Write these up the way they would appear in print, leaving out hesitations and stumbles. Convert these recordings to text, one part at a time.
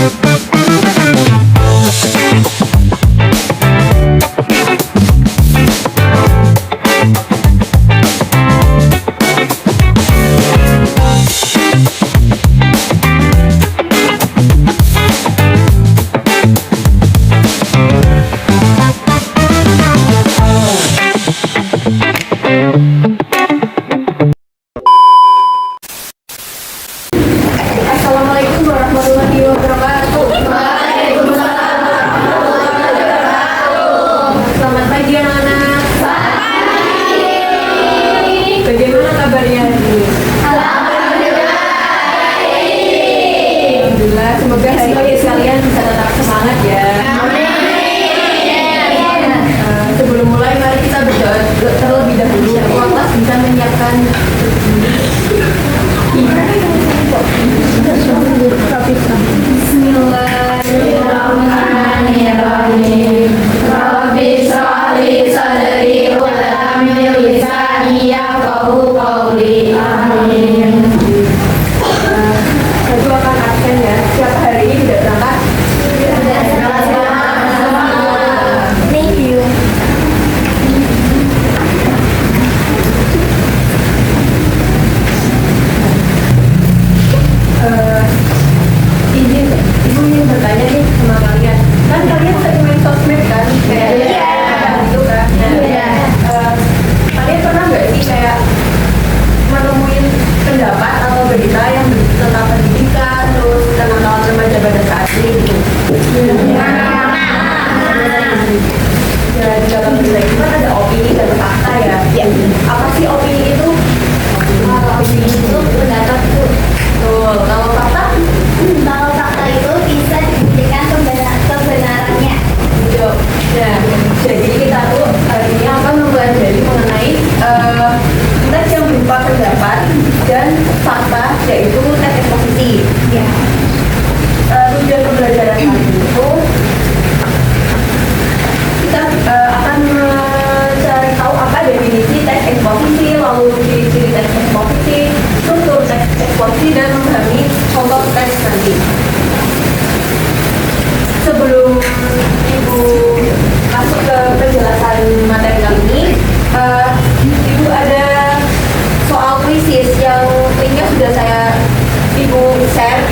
Assalamualaikum warahmatullahi wabarakatuh. Selamat pagi anak-anak. Bagaimana kabarnya hari ini? Alhamdulillah, semoga hari ini kalian bisa tetap semangat ya. Sebelum mulai, mari kita berdoa terlebih dahulu. Allah bisa menyiapkan Bismillahirrahmanirrahim. Rabbi shrah li sadri wa yassir li lisani yafqahu qawli. Amin. Saya akan absen ya. Siapa hari ini tidak berangkat? Thank you. Ibu ingin bertanya nih sama kalian. Kan kalian sering main sosmed kan? Kayak gitu kan? Kalian pernah nggak sih kayak menemuin pendapat atau berita yang tentang pendidikan, terus tentang kawan remaja pada saat ini gitu? Ya, di dalam berita itu kan ada opini dan fakta ya. Apa sih opini itu? Opini itu pendapat itu. Tuh, kalau fakta? Kalau fakta itu bisa dibuktikan kebenarannya. Nah, jadi kita tuh hari ini akan mempelajari mengenai tes yang berupa pendapat dan fakta, yaitu tes eksposisi. Ya. Tujuan pembelajaran kali ini itu kita akan mencari tahu apa definisi tes eksposisi, lalu ciri-ciri tes eksposisi, struktur tes eksposisi, dan memahami contoh tes nanti. Sebelum Ibu masuk ke penjelasan materi kali ini, Ibu ada soal krisis yang linknya sudah Ibu share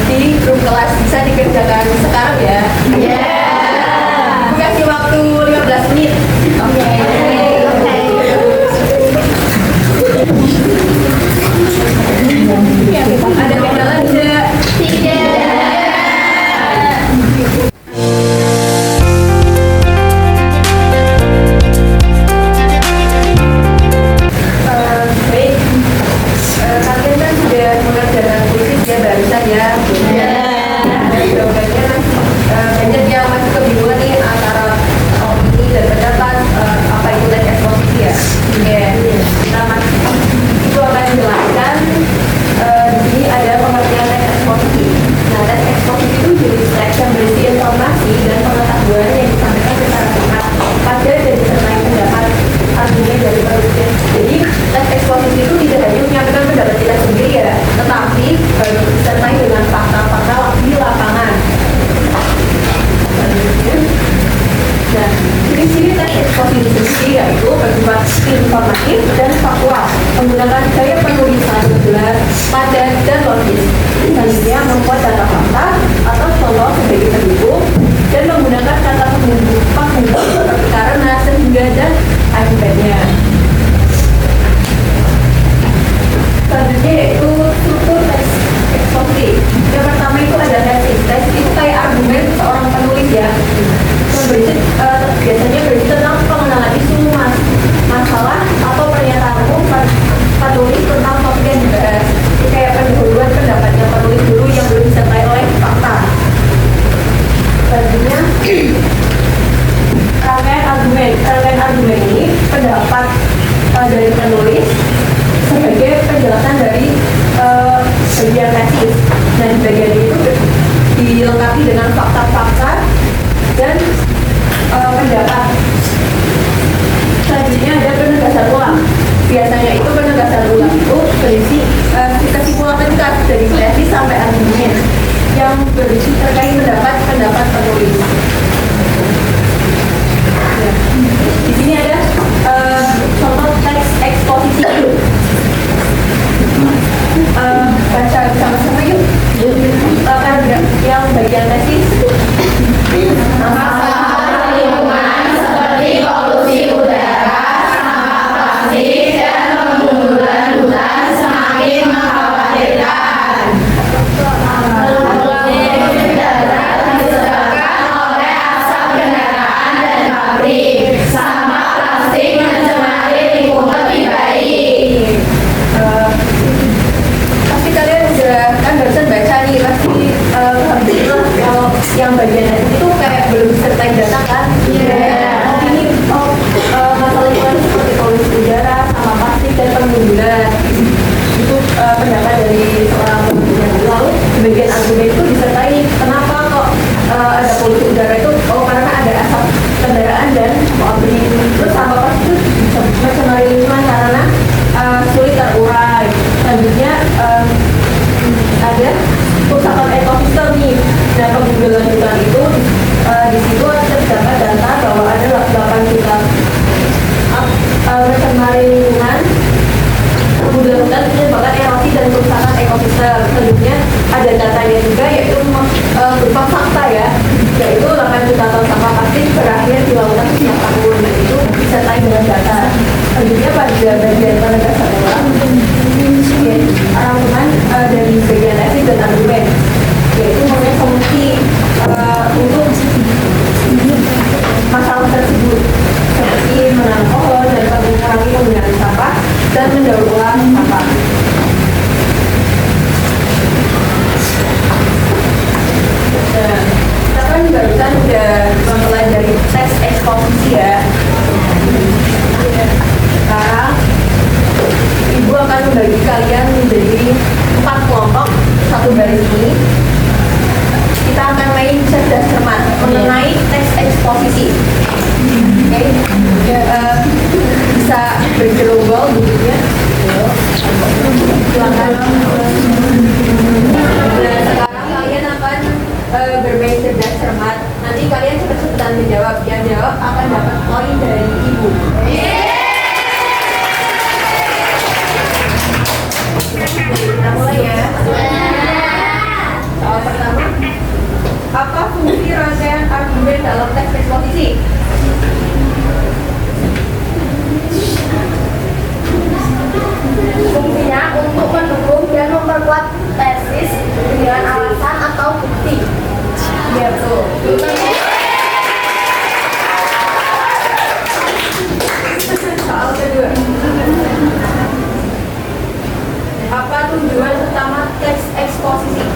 di grup kelas, bisa dikerjakan sekarang ya. Ibu kasih waktu 15 menit. Ada kendala tidak? Kalian kan sudah mengerjakan krisis ya barusan ya. Jawabannya banyak yang masih kebingungan nih antara opini dan pendapat, apa itu tes eksposisi ya. Itu akan dijelaskan. Di sini ada pengertian tes eksposisi. Nah, tes eksposisi itu jenis tes yang berisi informasi dan pengetahuan yang disampaikan secara singkat, padat dan disertai pendapat argumen dari penulisnya. Jadi tes eksposisi itu tidak hanya menyampaikan pendapat kita sendiri ya, tetapi disertai dengan fakta-fakta di lapangan. Nah, ciri-ciri tes eksposisi sendiri yaitu bersifat informatif dan faktual, menggunakan gaya penulisan jelas, padat, dan logis. Selanjutnya membuat data fakta atau contoh sebagai pendukung dan menggunakan kata penghubung seperti karena, sehingga, dan akibatnya. Selanjutnya yaitu struktur tes eksposisi. Yang pertama itu ada tesis. Tesis itu kayak argumen seorang penulis ya. Biasanya berisi tentang pengenalan isu, masalah atau pernyataan umum penulis tentang topik yang dibahas. Itu kayak pendahuluan pendapatnya penulis dulu yang belum disertai oleh fakta. Selanjutnya rangkaian argumen. Rangkaian argumen ini pendapat dari penulis sebagai penjelasan dari bagian tesis. Nah, di bagian itu dilengkapi dengan fakta-fakta dan pendapat. Selanjutnya ada penegasan ulang. Biasanya itu penegasan ulang itu berisi kesimpulan ringkas dari tesis sampai argumen. Yang yang berisi terkait pendapat penulis. Ya. Di sini ada contoh teks eksposisi. Baca sama-sama yuk. Paragraf yang bagian tesis. Masalah lingkungan seperti polusi udara, sampah plastik, dan penggundulan hutan semakin mengkhawatirkan. Polusi udara disebabkan oleh asap kendaraan dan pabrik. Sampah plastik mencemari lingkungan lebih baik. Pasti kalian udah kan barusan baca nih, pasti kalau yang bagian tesis itu kayak belum selesai data kan? Ini masalah lingkungan seperti polusi udara, sampah plastik dan penggundulan. Itu pendapat dari seorang penelitian. Lalu di bagian argumen itu disertai kenapa kok ada polusi udara itu? Oh, karena ada asap kendaraan dan pabrik. Terus sampah plastik itu bisa mencemari lingkungan karena sulit terurai. Selanjutnya ada kerusakan ekosistem nih. Nah, penggundulan hutan itu di situ terdapat data bahwa ada 8 juta mencemari lingkungan. Penggundulan hutan menyebabkan erosi dan kerusakan ekosistem. Selanjutnya ada datanya juga, yaitu berupa fakta ya, yaitu 8 juta ton sampah plastik berakhir di lautan setiap tahun. Nah, itu disertai dengan data. Selanjutnya pada bagian penegasan rangkuman dari bagian tesis dan argumen, yaitu mengenai solusi untuk masalah tersebut, seperti menanam pohon dan mengurangi penggunaan sampah dan mendaur ulang sampah. Nah, kita kan barusan udah mempelajari teks eksposisi ya. Sekarang Ibu akan membagi kalian menjadi 4 kelompok, satu baris ini. Kita akan main cerdas cermat mengenai teks eksposisi. Oke, bisa bergerombol bentuknya. Silakan. Nah, sekarang kalian akan bermain cerdas cermat. Nanti kalian cepet-cepetan menjawab. Yang jawab akan dapat poin dari Ibu. Kita mulai ya. Soal pertama, apa fungsi rangkaian argumen dalam teks eksposisi? Fungsinya untuk mendukung dan memperkuat tesis dengan alasan atau bukti. Iya betul. Soal kedua, apa tujuan utama teks eksposisi?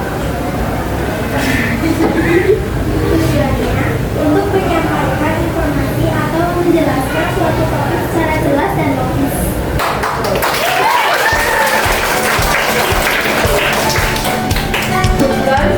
Tujuannya untuk menyampaikan informasi atau menjelaskan suatu topik secara jelas dan logis. Bukan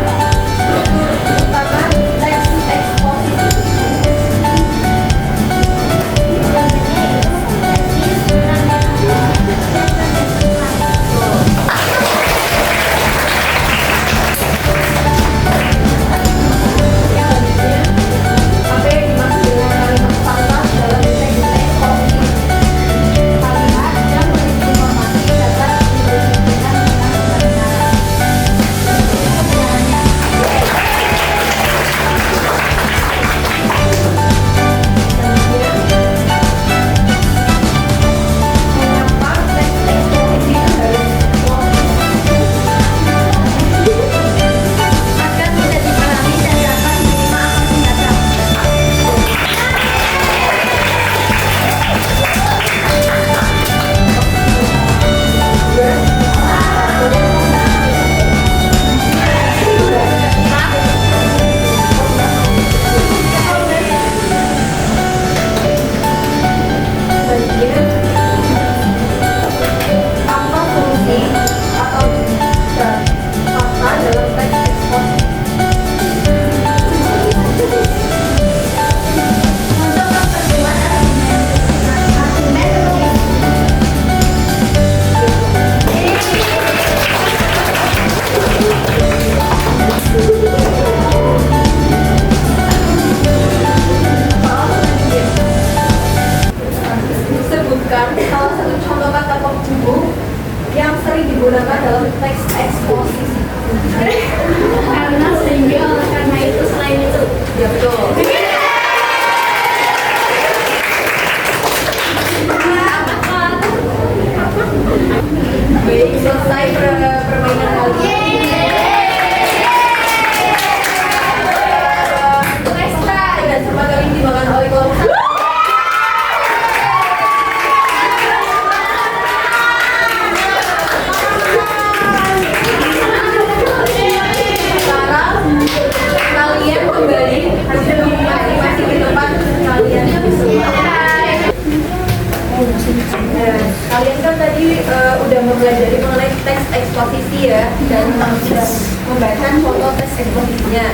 ya dan membaca foto teks eksposisinya.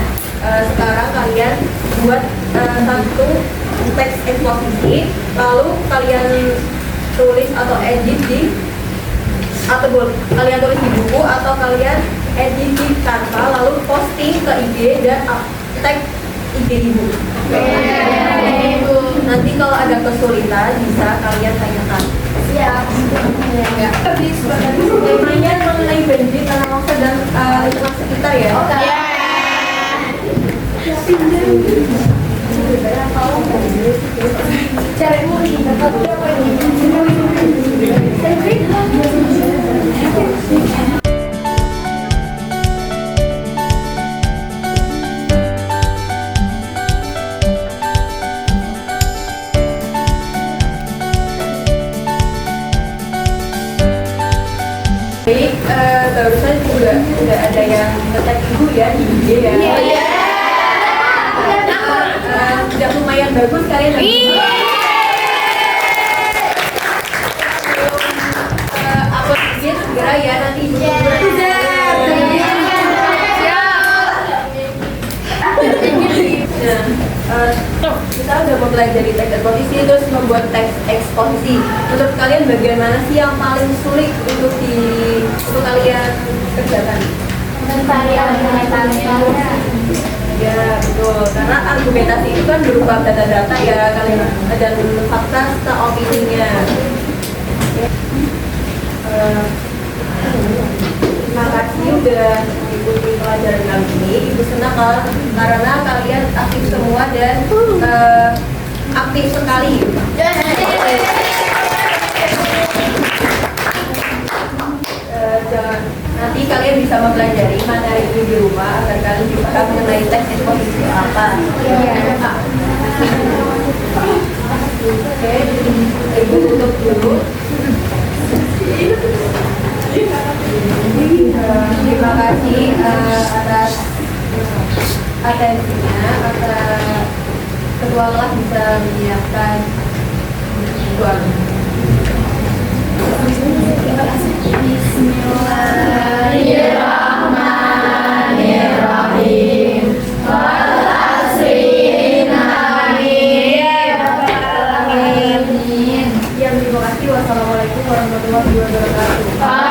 Sekarang kalian buat satu teks eksposisi, lalu kalian tulis atau edit di kalian tulis di buku atau kalian edit di Canva, lalu posting ke IG dan tag IG ibu. Nanti kalau ada kesulitan bisa kalian tanyakan. Siap. Ya. Temanya mengenai banjir tanah longsor dan lingkungan sekitar ya. Baik, barusan juga udah ada yang nge-tag ibu ya di IG ya. Sudah lumayan bagus kalian. Upload IG segera ya nanti ibu. Kita udah mempelajari teks eksposisi terus membuat teks eksposisi. Menurut kalian bagian mana sih yang paling sulit untuk kalian kerjakan? Ya betul, karena argumentasi itu kan berupa data-data ya kalian dan fakta serta opininya. Terima kasih udah mengikuti pelajaran kali ini. Ibu senang karena kalian aktif semua dan aktif sekali. Nanti kalian bisa mempelajari materi ini di rumah agar kalian bisa paham mengenai teks eksposisi apa. Oke, ibu tutup dulu. Terima kasih atas atensinya, atas ketua kelas bisa menyiapkan uang. Bismillahirrahmanirrahim. Ya, terima kasih. Wassalamualaikum warahmatullahi wabarakatuh.